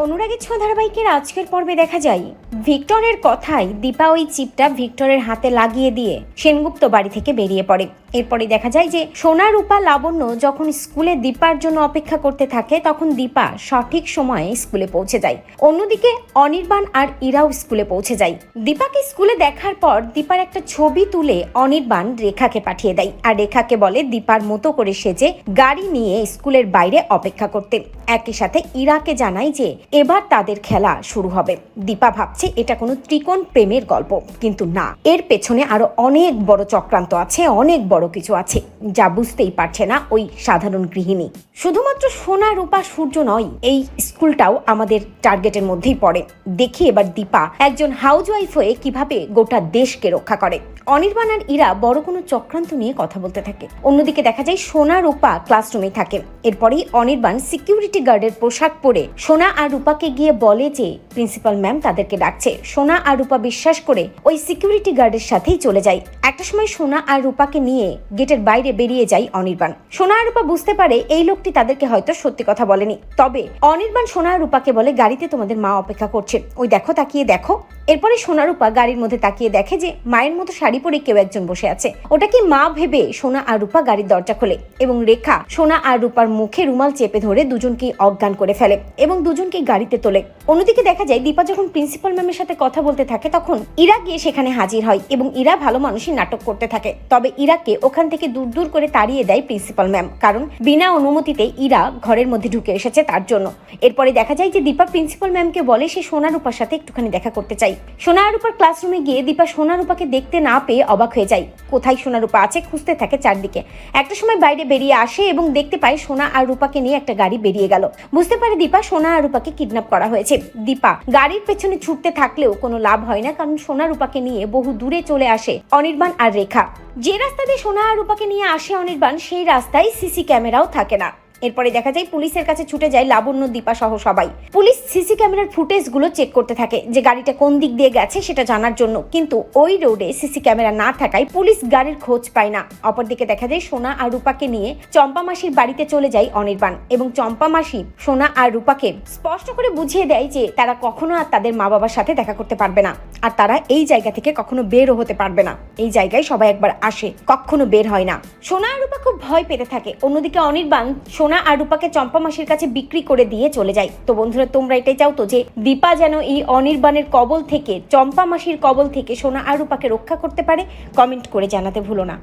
অনুরাগের ছোঁয়া ধারাবাহিকের আজকের পর্বে দেখা যায় ভিক্টরের কথায় দীপা ওই চিপটা ভিক্টরের হাতে লাগিয়ে দিয়ে সেনগুপ্ত বাড়ি থেকে বেরিয়ে পড়ে। এরপরে দেখা যায় যে সোনা রূপা লাবণ্য যখন স্কুলে দীপার জন্য অপেক্ষা করতে থাকে তখন দীপা সঠিক সময়ে স্কুলে পৌঁছে যায়। অন্যদিকে অনির্বাণ আর ইরাও স্কুলে পৌঁছে যায়। দীপাকে স্কুলে দেখার পর দীপার একটা ছবি তুলে অনির্বাণ রেখাকে পাঠিয়ে দেয় আর রেখাকে বলে দীপার মতো করে সেজে গাড়ি নিয়ে স্কুলের বাইরে অপেক্ষা করতে। একই সাথে ইরাকে জানায় যে এবার তাদের খেলা শুরু হবে। দীপা ভাবছে এটা কোনো ত্রিকোণ প্রেমের গল্প, কিন্তু না, এর পেছনে আরো অনেক বড় চক্রান্ত আছে, অনেক বড় কিছু আছে যা বুঝতেই পারছে না ওই সাধারণ গৃহিণী। শুধুমাত্র সোনা রূপা সূর্য নয়, এই স্কুলটাও আমাদের টার্গেটের মধ্যেই পড়ে। দেখি এবার দীপা একজন হাউসওয়াইফ হয়ে কিভাবে গোটা দেশকে রক্ষা করে। অনির্বাণ আর ইরা বড় কোনো চক্রান্ত নিয়ে কথা বলতে থাকে। অন্যদিকে দেখা যায় সোনা রূপা ক্লাসরুমে থাকে। এরপরেই অনির্বাণ সিকিউরিটি গার্ডের পোশাক পরে সোনা আর রূপাকে গিয়ে বলে যে প্রিন্সিপাল ম্যাম তাদেরকে ডাকছে। সোনা আর রূপা বিশ্বাস করে ওই সিকিউরিটি গার্ডের সাথেই চলে যায়। একটা সময় সোনা আর রূপাকে নিয়ে গেটের বাইরে বেরিয়ে যায় অনির্বাণ। সোনা আর রূপা বুঝতে পারে এই লোকটি তাদেরকে হয়তো সত্যি কথা বলেনি। তবে অনির্বাণ সোনা আর রূপাকে বলে গাড়িতে তোমাদের মা অপেক্ষা করছে, ওই দেখো, তাকিয়ে দেখো। এরপরে সোনা রূপা গাড়ির মধ্যে তাকিয়ে দেখে যে মায়ের মতো শাড়ি পরে কেউ একজন বসে আছে। ওটা কি মা ভেবে সোনা আর রূপা গাড়ির দরজা খোলে এবং রেখা সোনা আর রূপার মুখে রুমাল চেপে ধরে দুজনকে অজ্ঞান করে ফেলে এবং দুজনকে গাড়িতে তোলে। অন্যদিকে দেখা যায় দীপা যখন প্রিন্সিপাল ম্যামের সাথে কথা বলতে থাকে তখন ইরা গিয়ে সেখানে হাজির হয় এবং ইরা ভালো মানুষই নাটক করতে থাকে। তবে ইরাকে ওখান থেকে দূর দূর করে তাড়িয়ে দেয় প্রিন্সিপাল ম্যাম, কারণ বিনা অনুমতিতে ইরা ঘরের মধ্যে ঢুকে এসেছে তার জন্য। এরপরে দেখা যায় যে দীপা প্রিন্সিপাল ম্যামকে বলে সে সোনা রূপার সাথে একটুখানি দেখা করতে চাই। সোনা আর রূপার ক্লাসরুমে গিয়ে দীপা সোনা রূপাকে দেখতে না পেয়ে অবাক হয়ে যায়। কোথায় সোনা রূপা আছে খুঁজতে থাকে চারদিকে। একটা সময় বাইরে বেরিয়ে আসে এবং দেখতে পায় সোনা আর রূপাকে নিয়ে একটা গাড়ি বেরিয়ে গেল। বুঝতে পারে দীপা সোনা আর রূপাকে কিডন্যাপ করা হয়েছে। দীপা গাড়ির পেছনে ছুটতে থাকলেও কোনো লাভ হয় না, কারণ সোনা রূপাকে নিয়ে বহু দূরে চলে আসে অনির্বাণ আর রেখা। যে রাস্তা দিয়ে সোনা আর রূপাকে নিয়ে আসে অনির্বাণ সেই রাস্তায় সিসি ক্যামেরাও থাকে না। এরপরে দেখা যায় পুলিশের কাছে ছুটে যায় লাবণ্য, দীপা সহ সবাই। পুলিশ সিসি ক্যামেরার ফুটেজ গুলো চেক করতে থাকে যে গাড়িটা কোন দিক দিয়ে গেছে সেটা জানার জন্য, কিন্তু ওই রোডে সিসি ক্যামেরা না থাকায় পুলিশ গাড়ির খোঁজ পায় না। অপরদিকে দেখা যায় সোনা আর রূপাকে নিয়ে চম্পা মাসির বাড়িতে চলে যায় অনির্বাণ এবং চম্পা মাসি সোনা আর রূপাকে স্পষ্ট করে বুঝিয়ে দেয় যে তারা কখনো আর তাদের মা বাবার সাথে দেখা করতে পারবে না আর তারা এই জায়গা থেকে কখনো বেরও হতে পারবে না। এই জায়গায় সবাই একবার আসে, কখনো বের হয় না। সোনা আর রূপা খুব ভয় পেতে থাকে। অন্যদিকে অনির্বাণ সোনা আর রূপাকে চম্পা মাসির কাছে বিক্রি করে দিয়ে চলে যায়। তো বন্ধুরা, তোমরা এটাই চাও তো যে দীপা যেন এই অনির্বাণের কবল থেকে, চম্পা মাসির কবল থেকে সোনা আর রূপাকে রক্ষা করতে পারে? কমেন্ট করে জানাতে ভুলো না।